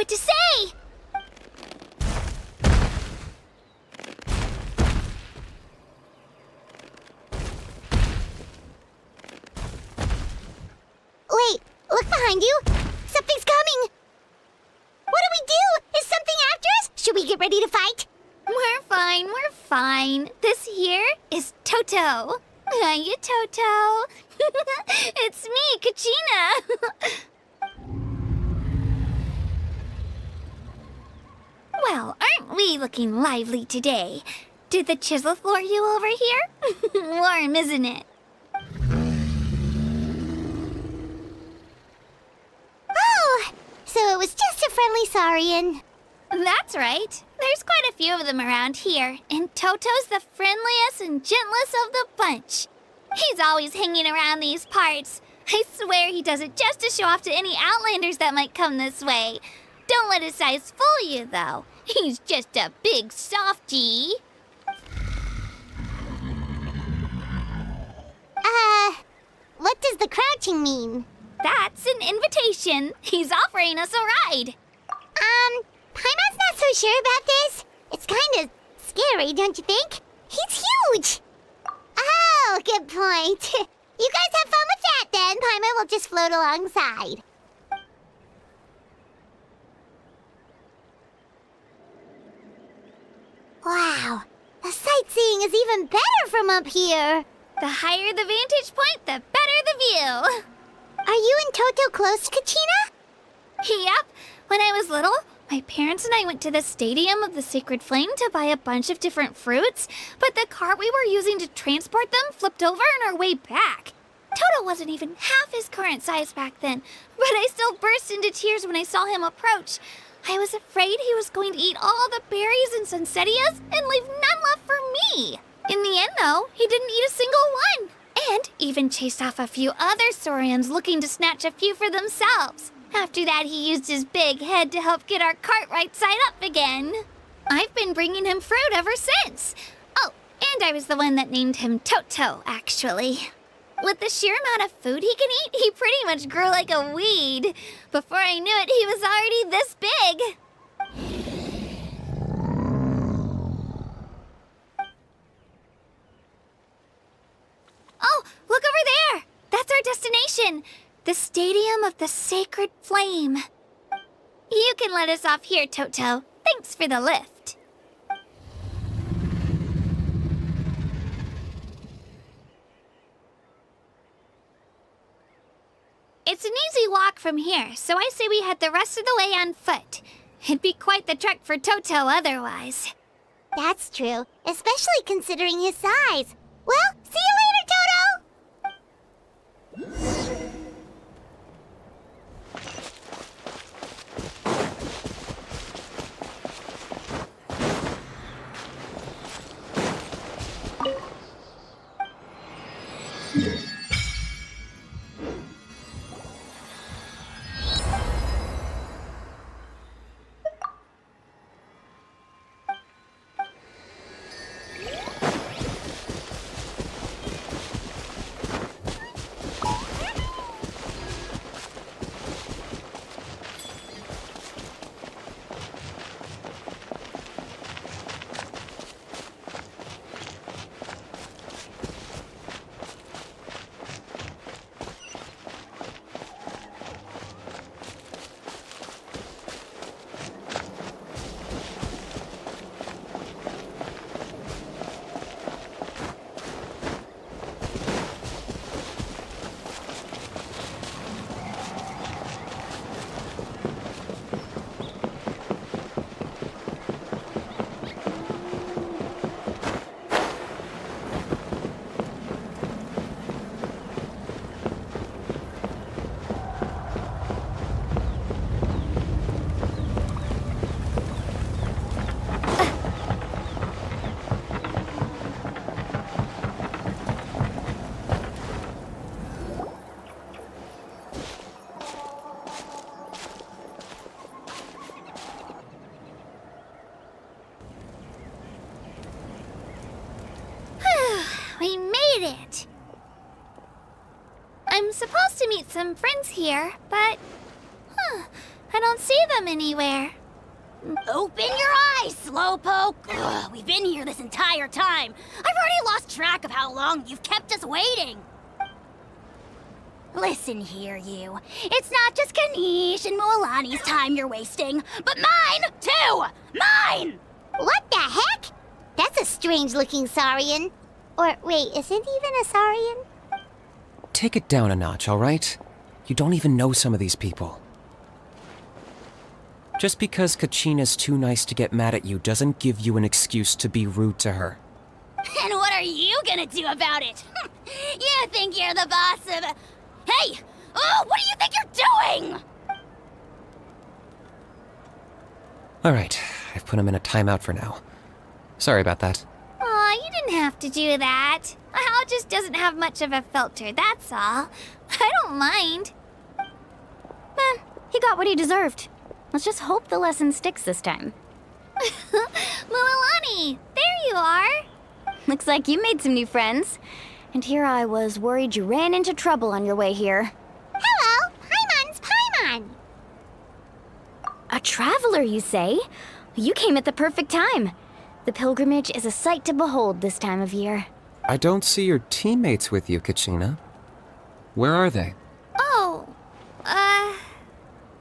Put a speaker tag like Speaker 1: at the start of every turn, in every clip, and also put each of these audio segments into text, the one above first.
Speaker 1: what to say!
Speaker 2: Wait, look behind you! Something's coming! What do we do? Is something after us? Should we get ready to fight?
Speaker 1: We're fine. This here is Toto. Hiya, Toto. It's me, Kachina. Well, aren't we looking lively today? Did the Chiselith lure you over here? Warm, isn't it?
Speaker 2: Oh, so it was just a friendly saurian.
Speaker 1: That's right. There's quite a few of them around here, and Toto's the friendliest and gentlest of the bunch. He's always hanging around these parts. I swear he does it just to show off to any outlanders that might come this way. Don't let his size fool you, though. He's just a big softie.
Speaker 2: What does the crouching mean?
Speaker 1: That's an invitation. He's offering us a ride.
Speaker 2: Paimon's not so sure about this. It's kind of scary, don't you think? He's huge! Oh, good point. You guys have fun with that then. Paimon will just float alongside. Wow, the sightseeing is even better from up here.
Speaker 1: The higher the vantage point, the better the view.
Speaker 2: Are you and Toto close to Kachina?
Speaker 1: Yep. When I was little, my parents and I went to the Stadium of the Sacred Flame to buy a bunch of different fruits, but the cart we were using to transport them flipped over on our way back. Toto wasn't even half his current size back then, but I still burst into tears when I saw him approach. I was afraid he was going to eat all the berries and sunsettias and leave none left for me. In the end, though, he didn't eat a single one, and even chased off a few other saurians looking to snatch a few for themselves. After that, he used his big head to help get our cart right side up again. I've been bringing him fruit ever since. Oh, and I was the one that named him Toto, actually. With the sheer amount of food he can eat, he pretty much grew like a weed. Before I knew it, he was already this big. Oh, look over there! That's our destination! The Stadium of the Sacred Flame. You can let us off here, Toto. Thanks for the lift. It's an easy walk from here, so I say we head the rest of the way on foot. It'd be quite the trek for Toto otherwise.
Speaker 2: That's true, especially considering his size. Well, see you later, Toto!
Speaker 1: We made it! I'm supposed to meet some friends here, but... I don't see them anywhere.
Speaker 2: Open your eyes, Slowpoke! Ugh, we've been here this entire time. I've already lost track of how long you've kept us waiting. Listen here, you. It's not just Kinich and Mualani's time you're wasting, but mine, too! Mine! What the heck? That's a strange-looking Saurian. Or, wait, is it even a Saurian?
Speaker 3: Take it down a notch, all right? You don't even know some of these people. Just because Kachina's too nice to get mad at you doesn't give you an excuse to be rude to her.
Speaker 2: And what are you gonna do about it? You think you're the boss of... Hey! Oh, what do you think you're doing?
Speaker 3: All right, I've put him in a timeout for now. Sorry about that.
Speaker 1: Aw, you didn't have to do that. Ajaw just doesn't have much of a filter, that's all. I don't mind.
Speaker 4: He got what he deserved. Let's just hope the lesson sticks this time.
Speaker 1: Mualani, there you are.
Speaker 4: Looks like you made some new friends. And here I was worried you ran into trouble on your way here.
Speaker 2: Hello, Paimon's Paimon.
Speaker 4: A traveler, you say? You came at the perfect time. The pilgrimage is a sight to behold this time of year.
Speaker 3: I don't see your teammates with you, Kachina. Where are they?
Speaker 1: Oh,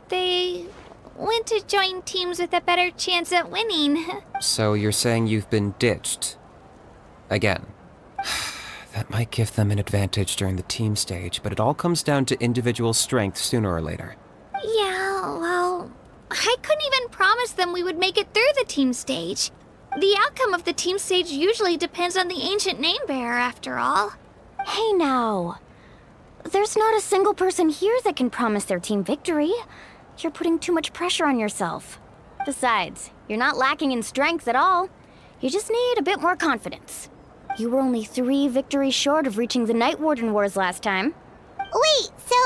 Speaker 1: they went to join teams with a better chance at winning.
Speaker 3: So you're saying you've been ditched? Again. That might give them an advantage during the team stage, but it all comes down to individual strength sooner or later.
Speaker 1: Yeah, well, I couldn't even promise them we would make it through the team stage. The outcome of the team stage usually depends on the ancient name bearer, after all.
Speaker 4: Hey now. There's not a single person here that can promise their team victory. You're putting too much pressure on yourself. Besides, you're not lacking in strength at all. You just need a bit more confidence. You were only 3 victories short of reaching the Night Warden Wars last time.
Speaker 2: Wait, so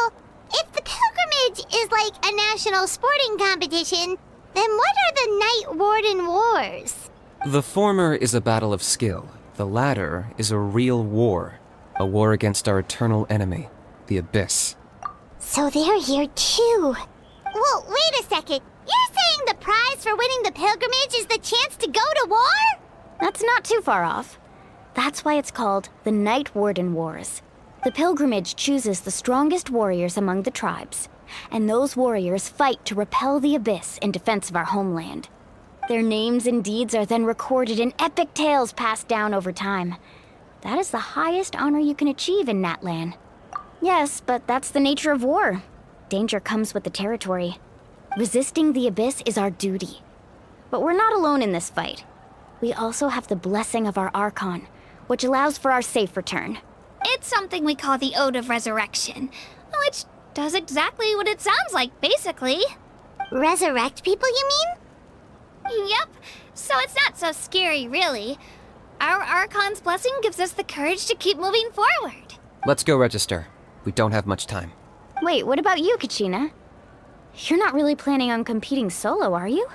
Speaker 2: if the Pilgramage is like a national sporting competition, then what are the Night Warden Wars?
Speaker 3: The former is a battle of skill. The latter is a real war. A war against our eternal enemy, the Abyss.
Speaker 2: So they're here too. Well, wait a second. You're saying the prize for winning the Pilgramage is the chance to go to war?
Speaker 4: That's not too far off. That's why it's called the Night Warden Wars. The Pilgramage chooses the strongest warriors among the tribes, and those warriors fight to repel the Abyss in defense of our homeland. Their names and deeds are then recorded in epic tales passed down over time. That is the highest honor you can achieve in Natlan. Yes, but that's the nature of war. Danger comes with the territory. Resisting the Abyss is our duty. But we're not alone in this fight. We also have the blessing of our Archon, which allows for our safe return.
Speaker 1: It's something we call the Ode of Resurrection, which does exactly what it sounds like, basically.
Speaker 2: Resurrect people, you mean?
Speaker 1: Yep, so it's not so scary, really. Our Archon's blessing gives us the courage to keep moving forward.
Speaker 3: Let's go register. We don't have much time.
Speaker 4: Wait, what about you, Kachina? You're not really planning on competing solo, are you?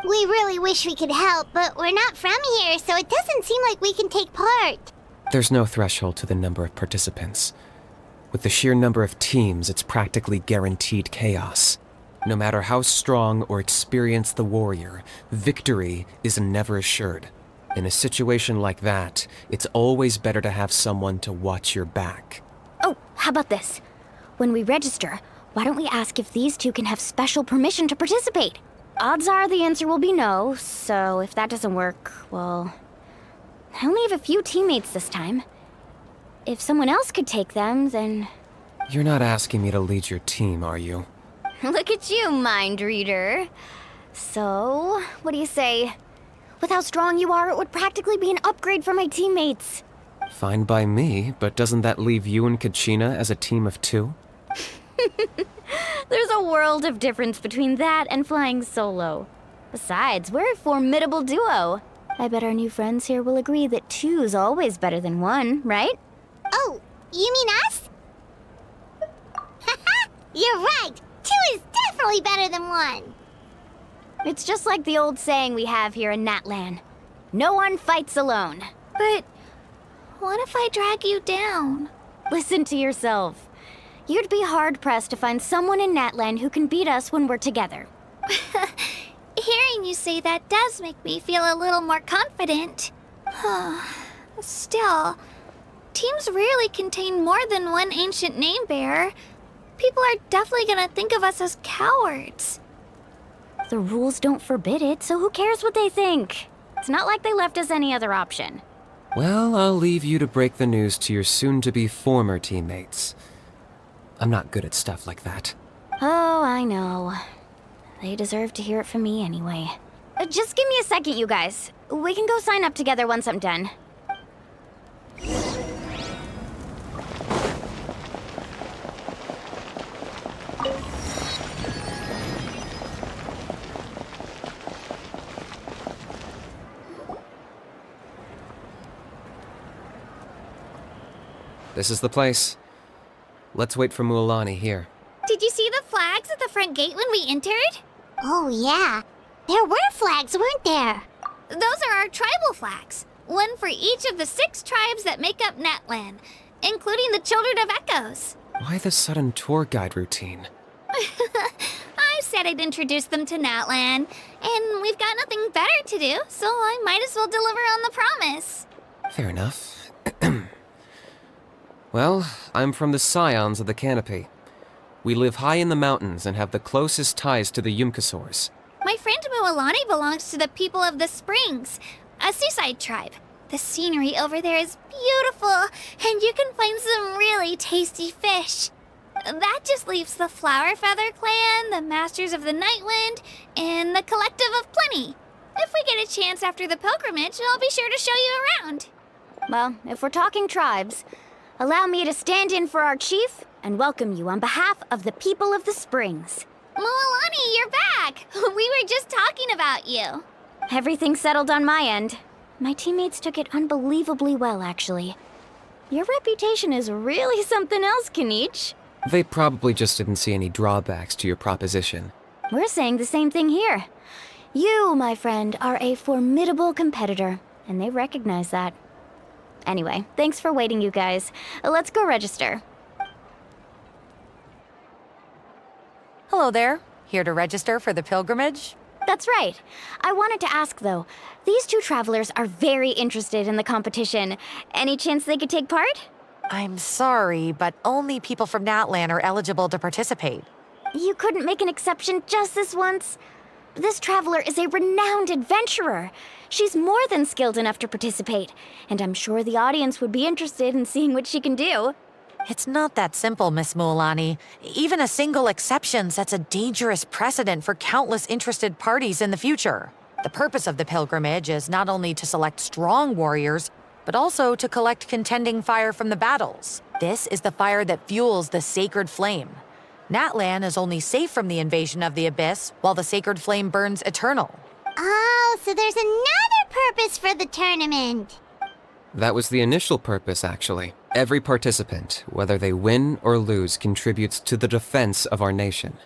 Speaker 2: We really wish we could help, but we're not from here, so it doesn't seem like we can take part.
Speaker 3: There's no threshold to the number of participants. With the sheer number of teams, it's practically guaranteed chaos. No matter how strong or experienced the warrior, victory is never assured. In a situation like that, it's always better to have someone to watch your back.
Speaker 4: Oh, how about this? When we register, why don't we ask if these two can have special permission to participate? Odds are the answer will be no, so if that doesn't work, well... I only have a few teammates this time. If someone else could take them, then...
Speaker 3: You're not asking me to lead your team, are you?
Speaker 4: Look at you, mind reader. So, what do you say? With how strong you are, it would practically be an upgrade for my teammates.
Speaker 3: Fine by me, but doesn't that leave you and Kachina as a team of 2?
Speaker 4: There's a world of difference between that and flying solo. Besides, we're a formidable duo. I bet our new friends here will agree that 2's always better than 1, right?
Speaker 2: Oh, you mean us? Haha, you're right. 2 is definitely better than 1.
Speaker 4: It's just like the old saying we have here in Natlan. No one fights alone.
Speaker 1: But what if I drag you down?
Speaker 4: Listen to yourself. You'd be hard-pressed to find someone in Natlan who can beat us when we're together.
Speaker 1: Hearing you say that does make me feel a little more confident. Still, teams rarely contain more than one ancient name bearer. People are definitely gonna think of us as cowards.
Speaker 4: The rules don't forbid it, so who cares what they think? It's not like they left us any other option.
Speaker 3: Well, I'll leave you to break the news to your soon-to-be former teammates. I'm not good at stuff like that.
Speaker 4: Oh, I know. They deserve to hear it from me anyway. Just give me a second, you guys. We can go sign up together once I'm done.
Speaker 3: This is the place. Let's wait for Mualani here.
Speaker 1: Did you see the flags at the front gate when we entered?
Speaker 2: Oh, yeah. There were flags, weren't there?
Speaker 1: Those are our tribal flags. One for each of the 6 tribes that make up Natlan, including the Children of Echoes.
Speaker 3: Why the sudden tour guide routine?
Speaker 1: I said I'd introduce them to Natlan, and we've got nothing better to do, so I might as well deliver on the promise.
Speaker 3: Fair enough. Well, I'm from the Scions of the Canopy. We live high in the mountains and have the closest ties to the Yumkasaurs.
Speaker 1: My friend Mualani belongs to the people of the Springs, a seaside tribe. The scenery over there is beautiful, and you can find some really tasty fish. That just leaves the Flower Feather Clan, the Masters of the Nightwind, and the Collective of Plenty. If we get a chance after the pilgrimage, I'll be sure to show you around.
Speaker 4: Well, if we're talking tribes, allow me to stand in for our chief and welcome you on behalf of the people of the Springs.
Speaker 1: Mualani, you're back! We were just talking about you.
Speaker 4: Everything's settled on my end. My teammates took it unbelievably well, actually. Your reputation is really something else, Kinich.
Speaker 3: They probably just didn't see any drawbacks to your proposition.
Speaker 4: We're saying the same thing here. You, my friend, are a formidable competitor, and they recognize that. Anyway, thanks for waiting, you guys. Let's go register.
Speaker 5: Hello there. Here to register for the pilgrimage?
Speaker 4: That's right. I wanted to ask, though. These 2 travelers are very interested in the competition. Any chance they could take part?
Speaker 5: I'm sorry, but only people from Natlan are eligible to participate.
Speaker 4: You couldn't make an exception just this once? This traveler is a renowned adventurer. She's more than skilled enough to participate, and I'm sure the audience would be interested in seeing what she can do.
Speaker 5: It's not that simple, Miss Mualani. Even a single exception sets a dangerous precedent for countless interested parties in the future. The purpose of the pilgrimage is not only to select strong warriors, but also to collect contending fire from the battles. This is the fire that fuels the sacred flame. Natlan is only safe from the invasion of the Abyss, while the sacred flame burns eternal.
Speaker 2: Oh, so there's another purpose for the tournament.
Speaker 3: That was the initial purpose, actually. Every participant, whether they win or lose, contributes to the defense of our nation.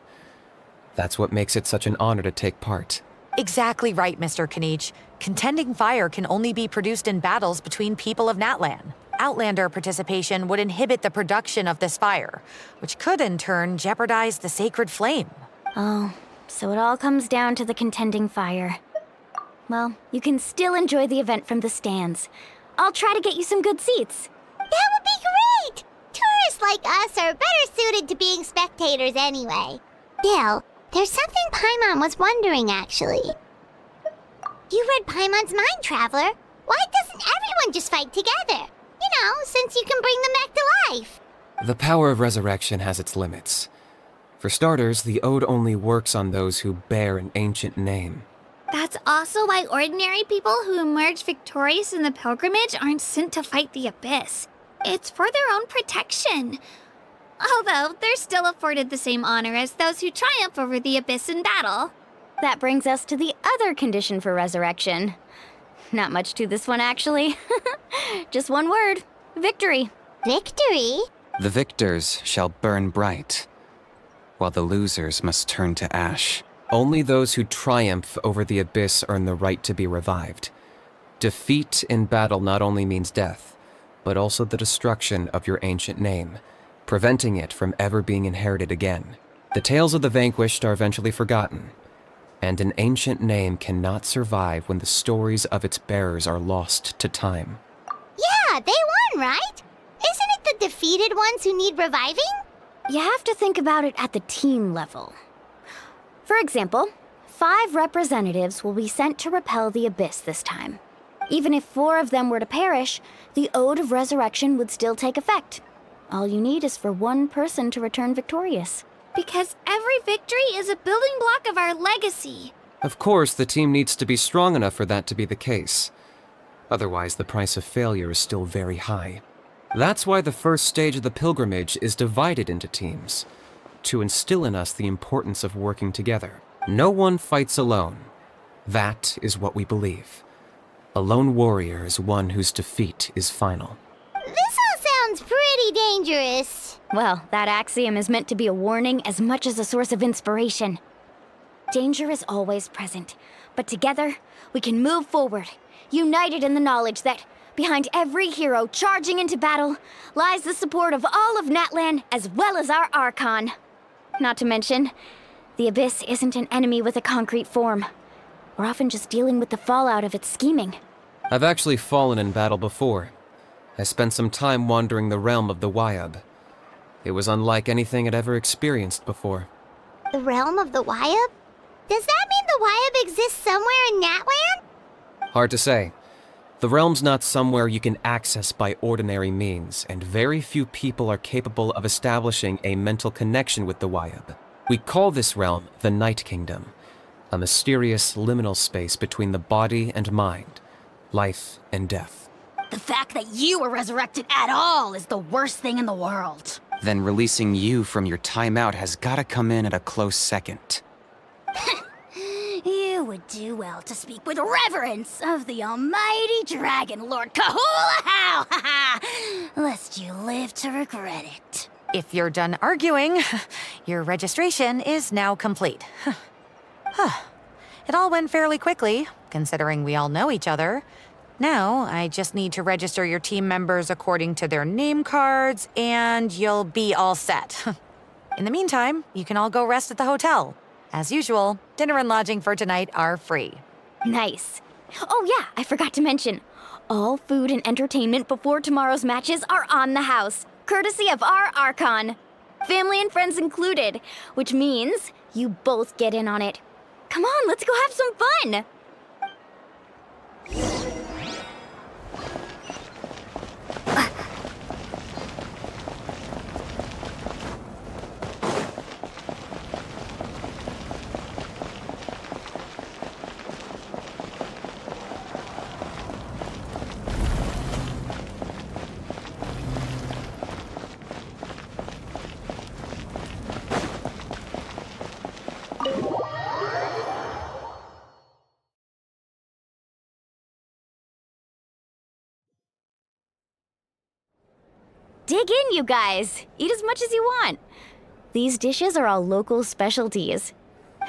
Speaker 3: That's what makes it such an honor to take part.
Speaker 5: Exactly right, Mr. Kinich. Contending fire can only be produced in battles between people of Natlan. Outlander participation would inhibit the production of this fire, which could in turn jeopardize the sacred flame.
Speaker 4: Oh, so it all comes down to the contending fire. Well, you can still enjoy the event from the stands. I'll try to get you some good seats.
Speaker 2: That would be great! Tourists like us are better suited to being spectators anyway. Bill, there's something Paimon was wondering, actually. You read Paimon's mind, Traveler. Why doesn't everyone just fight together? You know, since you can bring them back to life.
Speaker 3: The power of resurrection has its limits. For starters, the ode only works on those who bear an ancient name.
Speaker 1: That's also why ordinary people who emerge victorious in the pilgrimage aren't sent to fight the Abyss. It's for their own protection. Although, they're still afforded the same honor as those who triumph over the Abyss in battle.
Speaker 4: That brings us to the other condition for resurrection. Not much to this one, actually. Just one word. Victory.
Speaker 2: Victory?
Speaker 6: The victors shall burn bright, while the losers must turn to ash.
Speaker 3: Only those who triumph over the Abyss earn the right to be revived. Defeat in battle not only means death, but also the destruction of your ancient name, preventing it from ever being inherited again. The tales of the vanquished are eventually forgotten, And an ancient name cannot survive when the stories of its bearers are lost to time.
Speaker 2: Yeah, they won, right? Isn't it the defeated ones who need reviving?
Speaker 4: You have to think about it at the team level. For example, 5 representatives will be sent to repel the Abyss this time. Even if 4 of them were to perish, the Ode of Resurrection would still take effect. All you need is for 1 person to return victorious.
Speaker 1: Because every victory is a building block of our legacy.
Speaker 3: Of course, the team needs to be strong enough for that to be the case. Otherwise, the price of failure is still very high. That's why the first stage of the pilgrimage is divided into teams, to instill in us the importance of working together. No one fights alone. That is what we believe. A lone warrior is one whose defeat is final.
Speaker 2: This all sounds pretty dangerous.
Speaker 4: Well, that axiom is meant to be a warning as much as a source of inspiration. Danger is always present, but together, we can move forward, united in the knowledge that behind every hero charging into battle lies the support of all of Natlan as well as our Archon. Not to mention, the Abyss isn't an enemy with a concrete form. We're often just dealing with the fallout of its scheming.
Speaker 3: I've actually fallen in battle before. I spent some time wandering the realm of the Wyab. It was unlike anything I'd ever experienced before.
Speaker 2: The realm of the Wyab? Does that mean the Wyab exists somewhere in Natlan?
Speaker 3: Hard to say. The realm's not somewhere you can access by ordinary means, and very few people are capable of establishing a mental connection with the Wyab. We call this realm the Night Kingdom, a mysterious liminal space between the body and mind, life and death.
Speaker 7: The fact that you were resurrected at all is the worst thing in the world.
Speaker 6: Then releasing you from your timeout has gotta come in at a close second.
Speaker 7: You would do well to speak with reverence of the almighty Dragon Lord Kahula-How, lest you live to regret it.
Speaker 5: If you're done arguing, your registration is now complete. It all went fairly quickly, considering we all know each other. Now, I just need to register your team members according to their name cards, and you'll be all set. In the meantime, you can all go rest at the hotel. As usual, dinner and lodging for tonight are free.
Speaker 4: Nice. Oh yeah, I forgot to mention. All food and entertainment before tomorrow's matches are on the house, courtesy of our Archon. Family and friends included, which means you both get in on it. Come on, let's go have some fun! Dig in, you guys. Eat as much as you want. These dishes are all local specialties.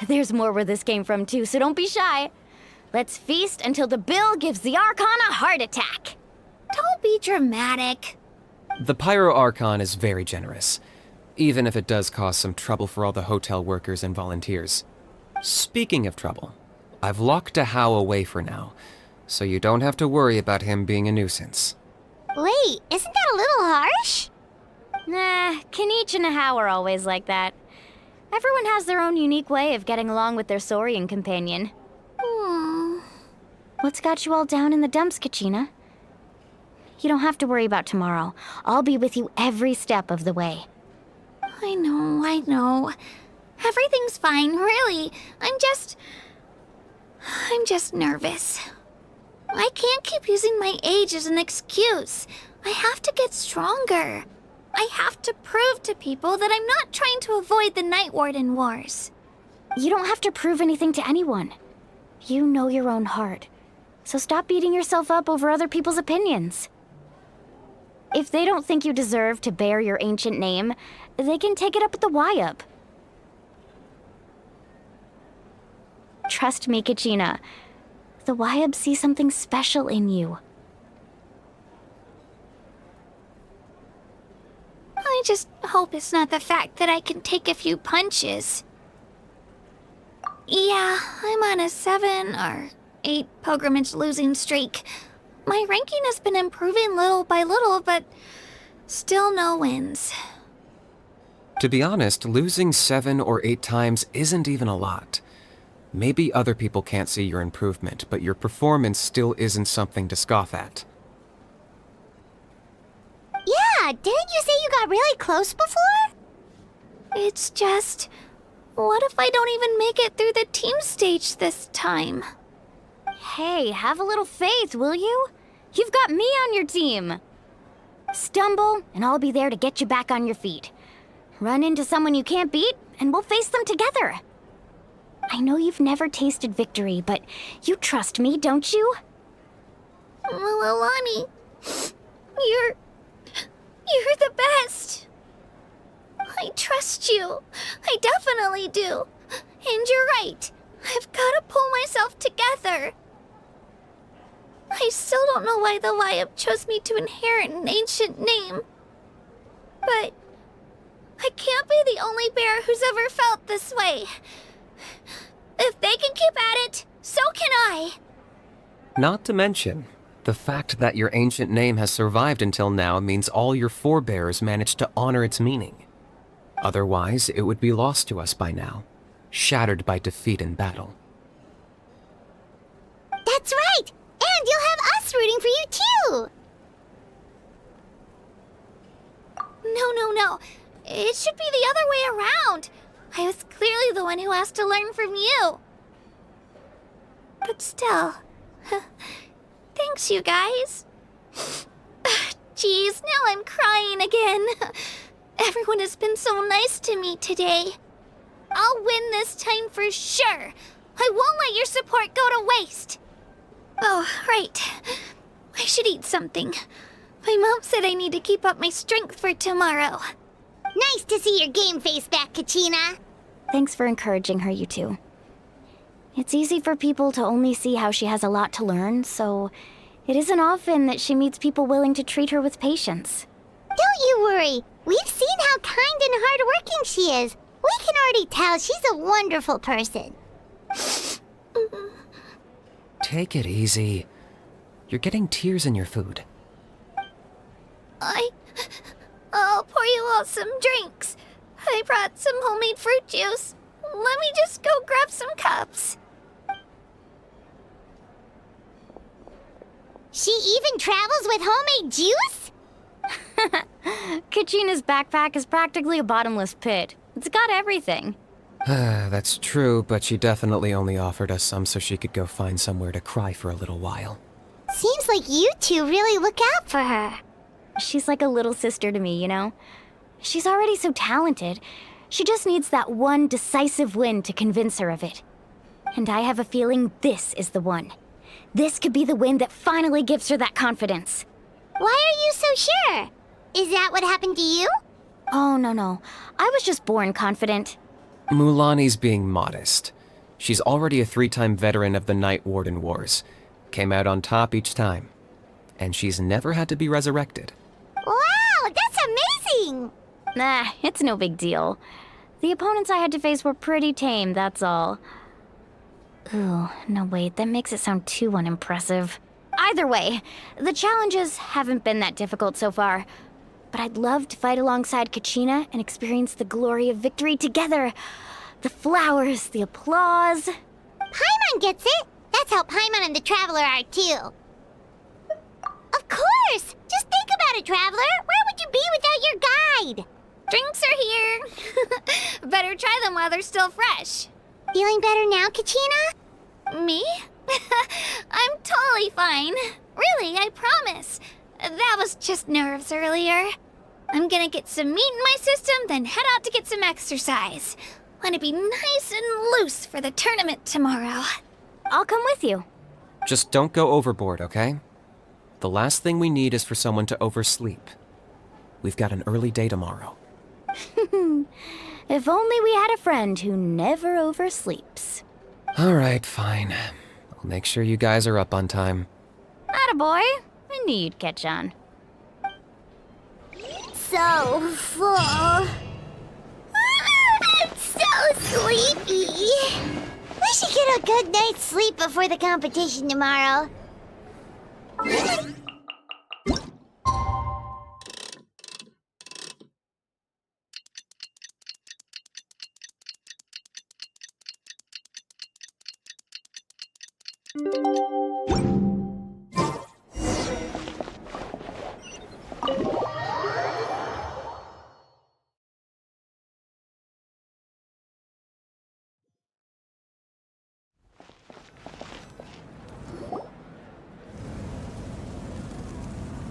Speaker 4: There's more where this came from too, so don't be shy. Let's feast until the bill gives the Archon a heart attack.
Speaker 1: Don't be dramatic.
Speaker 3: The Pyro Archon is very generous, even if it does cause some trouble for all the hotel workers and volunteers. Speaking of trouble, I've locked Ajaw away for now, so you don't have to worry about him being a nuisance.
Speaker 2: Wait, isn't that a little harsh?
Speaker 4: Nah, Kinich and Ajaw are always like that. Everyone has their own unique way of getting along with their Saurian companion. What's got you all down in the dumps, Kachina? You don't have to worry about tomorrow. I'll be with you every step of the way.
Speaker 1: I know. Everything's fine, really. I'm just nervous. I can't keep using my age as an excuse. I have to get stronger. I have to prove to people that I'm not trying to avoid the Night Warden Wars.
Speaker 4: You don't have to prove anything to anyone. You know your own heart. So stop beating yourself up over other people's opinions. If they don't think you deserve to bear your ancient name, they can take it up with the Wyab. Trust me, Kachina. The Wyab see something special in you.
Speaker 1: I just hope it's not the fact that I can take a few punches. Yeah, I'm on a 7 or 8 pilgrimage losing streak. My ranking has been improving little by little, but still no wins.
Speaker 3: To be honest, losing 7 or 8 times isn't even a lot. Maybe other people can't see your improvement, but your performance still isn't something to scoff at.
Speaker 2: Yeah, didn't you say you got really close before?
Speaker 1: It's just, what if I don't even make it through the team stage this time?
Speaker 4: Hey, have a little faith, will you? You've got me on your team. Stumble, and I'll be there to get you back on your feet. Run into someone you can't beat, and we'll face them together. I know you've never tasted victory, but you trust me, don't you?
Speaker 1: Mualani, you're the best. I trust you. I definitely do. And you're right. I've got to pull myself together. I still don't know why the Wyab chose me to inherit an ancient name. But I can't be the only bear who's ever felt this way. If they can keep at it, so can I.
Speaker 3: Not to mention, the fact that your ancient name has survived until now means all your forebears managed to honor its meaning. Otherwise, it would be lost to us by now, shattered by defeat in battle.
Speaker 2: That's right! And you'll have us rooting for you too!
Speaker 1: No. It should be the other way around. I was clearly the one who asked to learn from you. But still, thanks you guys. Geez, now I'm crying again. Everyone has been so nice to me today. I'll win this time for sure. I won't let your support go to waste. Oh, right. I should eat something. My mom said I need to keep up my strength for tomorrow.
Speaker 2: Nice to see your game face back, Kachina.
Speaker 4: Thanks for encouraging her, you two. It's easy for people to only see how she has a lot to learn, so it isn't often that she meets people willing to treat her with patience.
Speaker 2: Don't you worry. We've seen how kind and hardworking she is. We can already tell she's a wonderful person.
Speaker 3: Take it easy. You're getting tears in your food.
Speaker 1: I'll pour you all some drinks. I brought some homemade fruit juice. Let me just go grab some cups.
Speaker 2: She even travels with homemade juice?
Speaker 4: Kachina's backpack is practically a bottomless pit. It's got everything.
Speaker 3: That's true, but she definitely only offered us some so she could go find somewhere to cry for a little while.
Speaker 2: Seems like you two really look out for her.
Speaker 4: She's like a little sister to me, you know? She's already so talented. She just needs that one decisive win to convince her of it. And I have a feeling this is the one. This could be the win that finally gives her that confidence.
Speaker 2: Why are you so sure? Is that what happened to you?
Speaker 4: Oh, no. I was just born confident.
Speaker 3: Mualani's being modest. She's already a 3-time veteran of the Night Warden Wars. Came out on top each time. And she's never had to be resurrected.
Speaker 2: Wow, that's amazing!
Speaker 4: Nah, it's no big deal. The opponents I had to face were pretty tame, that's all. Ooh, no wait, that makes it sound too unimpressive. Either way, the challenges haven't been that difficult so far. But I'd love to fight alongside Kachina and experience the glory of victory together. The flowers, the applause.
Speaker 2: Paimon gets it! That's how Paimon and the Traveler are too. Of course! Just think about it, Traveler! Where would you be without your guide?
Speaker 1: Drinks are here. Better try them while they're still fresh.
Speaker 2: Feeling better now, Kachina?
Speaker 1: Me? I'm totally fine. Really, I promise. That was just nerves earlier. I'm gonna get some meat in my system, then head out to get some exercise. Wanna be nice and loose for the tournament tomorrow.
Speaker 4: I'll come with you.
Speaker 3: Just don't go overboard, okay? The last thing we need is for someone to oversleep. We've got an early day tomorrow.
Speaker 4: If only we had a friend who never oversleeps.
Speaker 3: Alright, fine. I'll make sure you guys are up on time.
Speaker 4: Attaboy. I knew you'd catch on.
Speaker 2: So full. I'm so sleepy. to get a good night's sleep before the competition tomorrow.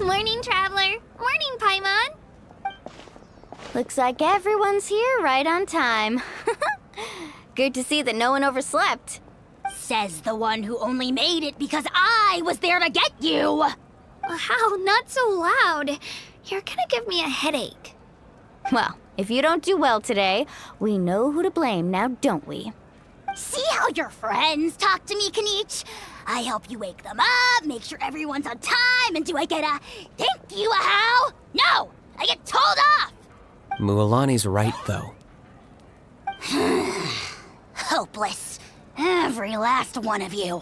Speaker 1: Morning, Traveler. Morning, Paimon.
Speaker 4: Looks like everyone's here right on time. Good to see that no one overslept.
Speaker 7: Says the one who only made it because I was there to get you!
Speaker 1: Wow, not so loud. You're gonna give me a headache.
Speaker 4: Well, if you don't do well today, we know who to blame now, don't we?
Speaker 7: See how your friends talk to me, Kinich? I help you wake them up, make sure everyone's on time, and do I get a thank you, Ajaw? No! I get told off!
Speaker 3: Mualani's right, though.
Speaker 7: Hopeless. Every last one of you.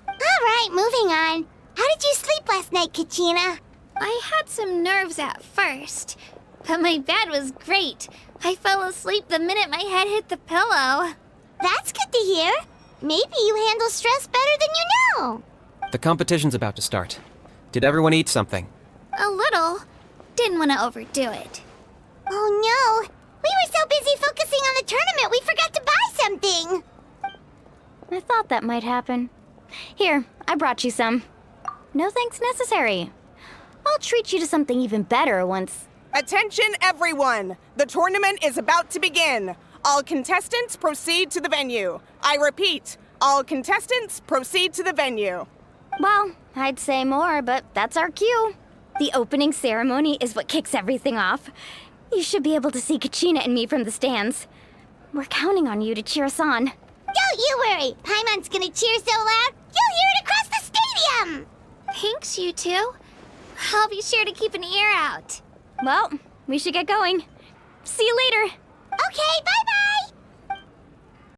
Speaker 2: Alright, moving on. How did you sleep last night, Kachina?
Speaker 1: I had some nerves at first, but my bed was great. I fell asleep the minute my head hit the pillow.
Speaker 2: That's good to hear. Maybe you handle stress better than you know.
Speaker 3: The competition's about to start. Did everyone eat something?
Speaker 1: A little. Didn't want to overdo it.
Speaker 2: Oh no! We were so busy focusing on the tournament we forgot to buy something!
Speaker 4: I thought that might happen. Here, I brought you some. No thanks necessary. I'll treat you to something even better once...
Speaker 8: Attention, everyone! The tournament is about to begin. All contestants proceed to the venue. I repeat, all contestants proceed to the venue.
Speaker 4: Well, I'd say more, but that's our cue. The opening ceremony is what kicks everything off. You should be able to see Kachina and me from the stands. We're counting on you to cheer us on.
Speaker 2: Don't you worry! Paimon's gonna cheer so loud, you'll hear it across the stadium!
Speaker 1: Thanks, you two. I'll be sure to keep an ear out.
Speaker 4: Well, we should get going. See you later.
Speaker 2: Okay, bye-bye!